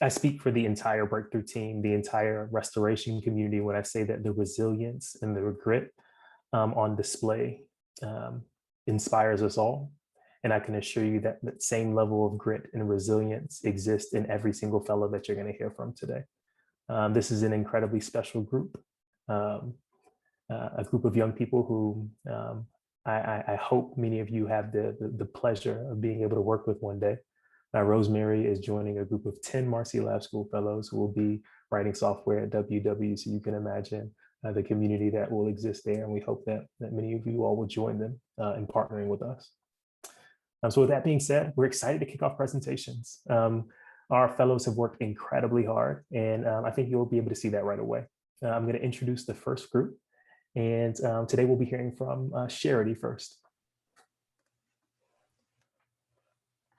I speak for the entire breakthrough team, the entire restoration community when I say that the resilience and the grit on display um, inspires us all. And I can assure you that that same level of grit and resilience exists in every single fellow that you're going to hear from today. This is an incredibly special group, um, a group of young people who I hope many of you have the pleasure of being able to work with one day. Rosemary is joining a group of 10 Marcy Lab School fellows who will be writing software at WW. So you can imagine the community that will exist there. And we hope that many of you all will join them in partnering with us. So with that being said, we're excited to kick off presentations. Our fellows have worked incredibly hard, and I think you'll be able to see that right away. I'm going to introduce the first group, and today we'll be hearing from Sharity first.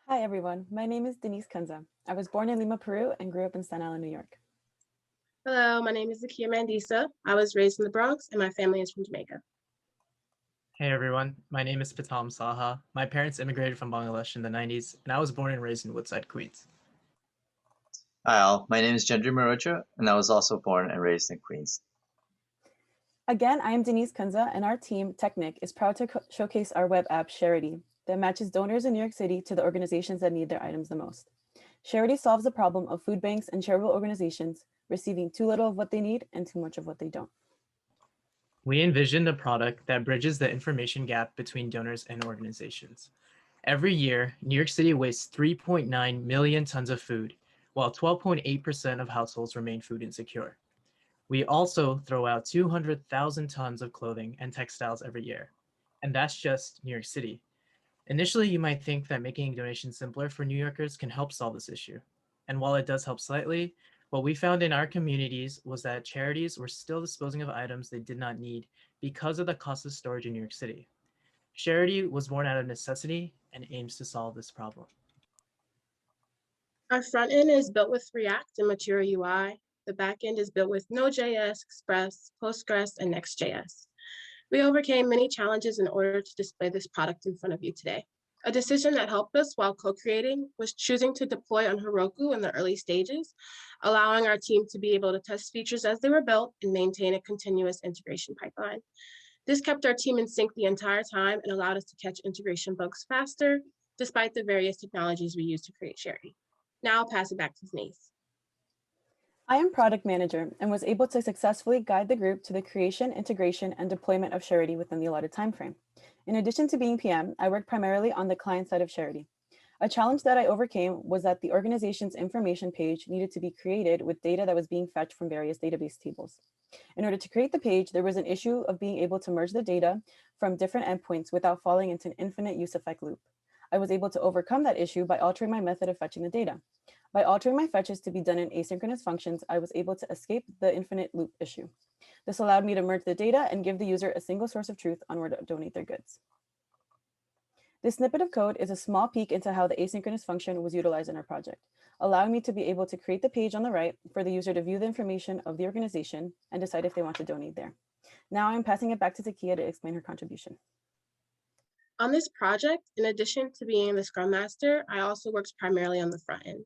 Hi, everyone. My name is Denysse Cunza. I was born in Lima, Peru, and grew up in Staten Island, New York. Hello, my name is Zakiyyah Mandisa. I was raised in the Bronx, and my family is from Jamaica. Hey everyone, my name is Pitom Saha. My parents immigrated from Bangladesh in the 90s, and I was born and raised in Woodside, Queens. Hi all, my name is Jendri Morocho, and I was also born and raised in Queens. Again, I am Denysse Cunza, and our team, Technic, is proud to showcase our web app, Sharity, that matches donors in New York City to the organizations that need their items the most. Sharity solves the problem of food banks and charitable organizations receiving too little of what they need and too much of what they don't. We envisioned a product that bridges the information gap between donors and organizations. Every year, New York City wastes 3.9 million tons of food, while 12.8% of households remain food insecure. We also throw out 200,000 tons of clothing and textiles every year, and that's just New York City. Initially, you might think that making donations simpler for New Yorkers can help solve this issue. And while it does help slightly, what we found in our communities was that charities were still disposing of items they did not need because of the cost of storage in New York City. Sharity was born out of necessity and aims to solve this problem. Our front end is built with React and Material UI. The back end is built with Node.js, Express, Postgres, and Next.js. We overcame many challenges in order to display this product in front of you today. A decision that helped us while co-creating was choosing to deploy on Heroku in the early stages, allowing our team to be able to test features as they were built and maintain a continuous integration pipeline. This kept our team in sync the entire time and allowed us to catch integration bugs faster, despite the various technologies we use to create Sharity. Now I'll pass it back to Denysse. I am product manager and was able to successfully guide the group to the creation, integration, and deployment of Sharity within the allotted timeframe. In addition to being PM, I worked primarily on the client side of Sharity. A challenge that I overcame was that the organization's information page needed to be created with data that was being fetched from various database tables. In order to create the page, there was an issue of being able to merge the data from different endpoints without falling into an infinite use effect loop. I was able to overcome that issue by altering my method of fetching the data. By altering my fetches to be done in asynchronous functions, I was able to escape the infinite loop issue. This allowed me to merge the data and give the user a single source of truth on where to donate their goods. This snippet of code is a small peek into how the asynchronous function was utilized in our project, allowing me to be able to create the page on the right for the user to view the information of the organization and decide if they want to donate there. Now I'm passing it back to Zakiyyah to explain her contribution. On this project, in addition to being the Scrum Master, I also worked primarily on the front end.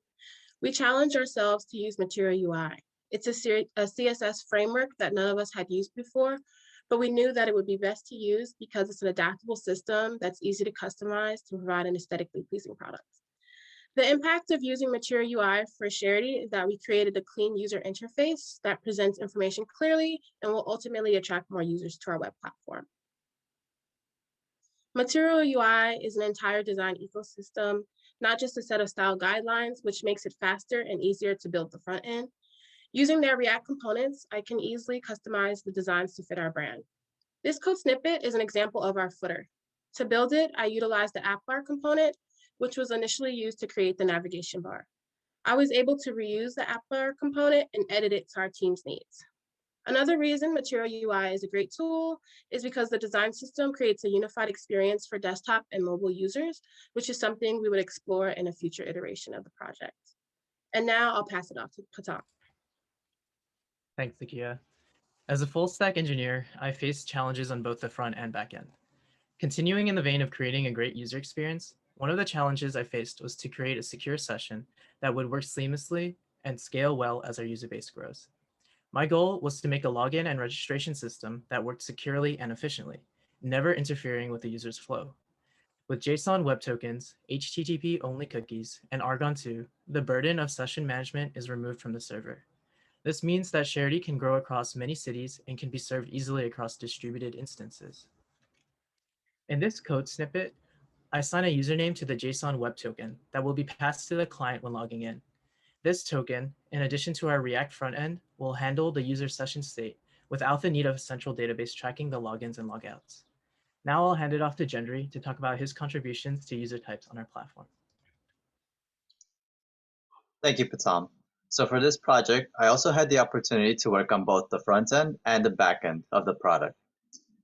We challenged ourselves to use Material UI. It's a CSS framework that none of us had used before, but we knew that it would be best to use because it's an adaptable system that's easy to customize to provide an aesthetically pleasing product. The impact of using Material UI for Sharity is that we created a clean user interface that presents information clearly and will ultimately attract more users to our web platform. Material UI is an entire design ecosystem, not just a set of style guidelines, which makes it faster and easier to build the front end. Using their React components, I can easily customize the designs to fit our brand. This code snippet is an example of our footer. To build it, I utilized the app bar component, which was initially used to create the navigation bar. I was able to reuse the app bar component and edit it to our team's needs. Another reason Material UI is a great tool is because the design system creates a unified experience for desktop and mobile users, which is something we would explore in a future iteration of the project. And now I'll pass it off to Pitom. Thanks, Zakiyyah. As a full stack engineer, I faced challenges on both the front and back end. Continuing in the vein of creating a great user experience, one of the challenges I faced was to create a secure session that would work seamlessly and scale well as our user base grows. My goal was to make a login and registration system that worked securely and efficiently, never interfering with the user's flow. With JSON Web Tokens, HTTP-only cookies, and Argon 2, the burden of session management is removed from the server. This means that Sharity can grow across many cities and can be served easily across distributed instances. In this code snippet, I assign a username to the JSON Web Token that will be passed to the client when logging in. This token, in addition to our React frontend, will handle the user session state without the need of a central database tracking the logins and logouts. Now I'll hand it off to Jendri to talk about his contributions to user types on our platform. Thank you, Pitom. So for this project, I also had the opportunity to work on both the front end and the back end of the product.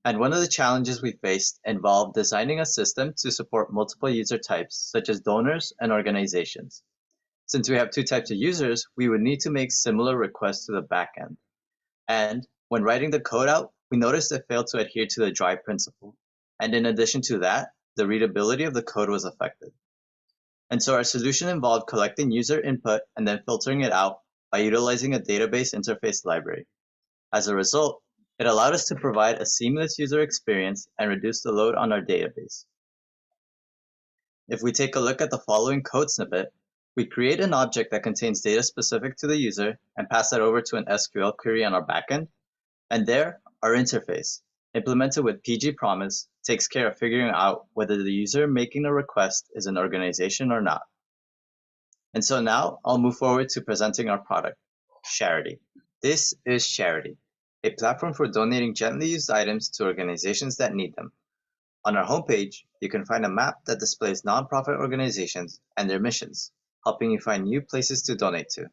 And one of the challenges we faced involved designing a system to support multiple user types, such as donors and organizations. Since we have two types of users, we would need to make similar requests to the back end. And when writing the code out, we noticed it failed to adhere to the dry principle. And in addition to that, the readability of the code was affected. And so our solution involved collecting user input and then filtering it out by utilizing a database interface library. As a result, it allowed us to provide a seamless user experience and reduce the load on our database. If we take a look at the following code snippet, we create an object that contains data specific to the user and pass that over to an SQL query on our backend. And there, our interface, implemented with PG Promise, takes care of figuring out whether the user making a request is an organization or not. And so now I'll move forward to presenting our product, Sharity. This is Sharity, a platform for donating gently used items to organizations that need them. On our homepage, you can find a map that displays nonprofit organizations and their missions, helping you find new places to donate to.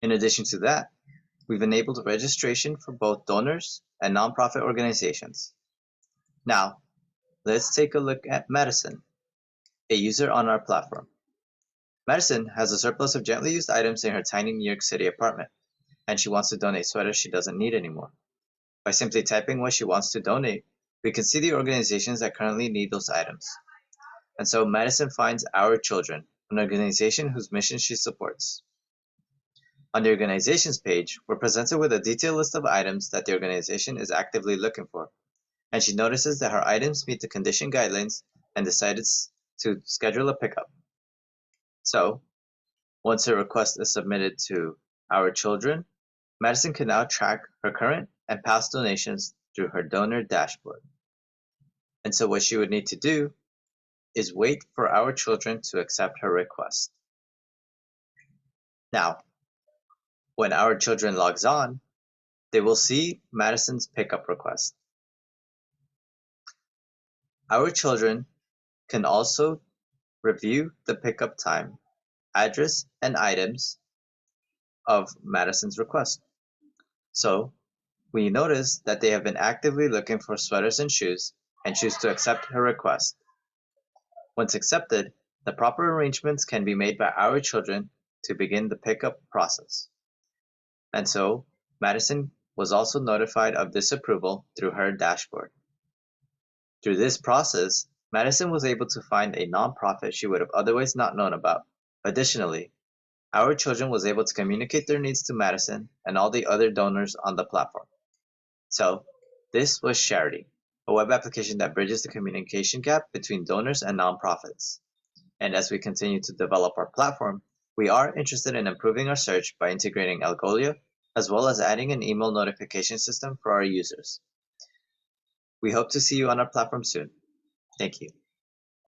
In addition to that, we've enabled registration for both donors and nonprofit organizations. Now, let's take a look at Madison, a user on our platform. Madison has a surplus of gently used items in her tiny New York City apartment, and she wants to donate sweaters she doesn't need anymore. By simply typing what she wants to donate, we can see the organizations that currently need those items. And so Madison finds Our Children, an organization whose mission she supports. On the organizations page, we're presented with a detailed list of items that the organization is actively looking for, and she notices that her items meet the condition guidelines and decides to schedule a pickup. So, once her request is submitted to Our Children, Madison can now track her current and past donations through her donor dashboard. And so what she would need to do is wait for Our Children to accept her request. Now, when Our Children logs on, they will see Madison's pickup request. Our Children can also review the pickup time, address, and items of Madison's request. So, we notice that they have been actively looking for sweaters and shoes and choose to accept her request. Once accepted, the proper arrangements can be made by Our Children to begin the pickup process. And so, Madison was also notified of this approval through her dashboard. Through this process, Madison was able to find a nonprofit she would have otherwise not known about. Additionally, Our Children was able to communicate their needs to Madison and all the other donors on the platform. So, this was Sharity, a web application that bridges the communication gap between donors and nonprofits. And as we continue to develop our platform, we are interested in improving our search by integrating Algolia, as well as adding an email notification system for our users. We hope to see you on our platform soon. Thank you.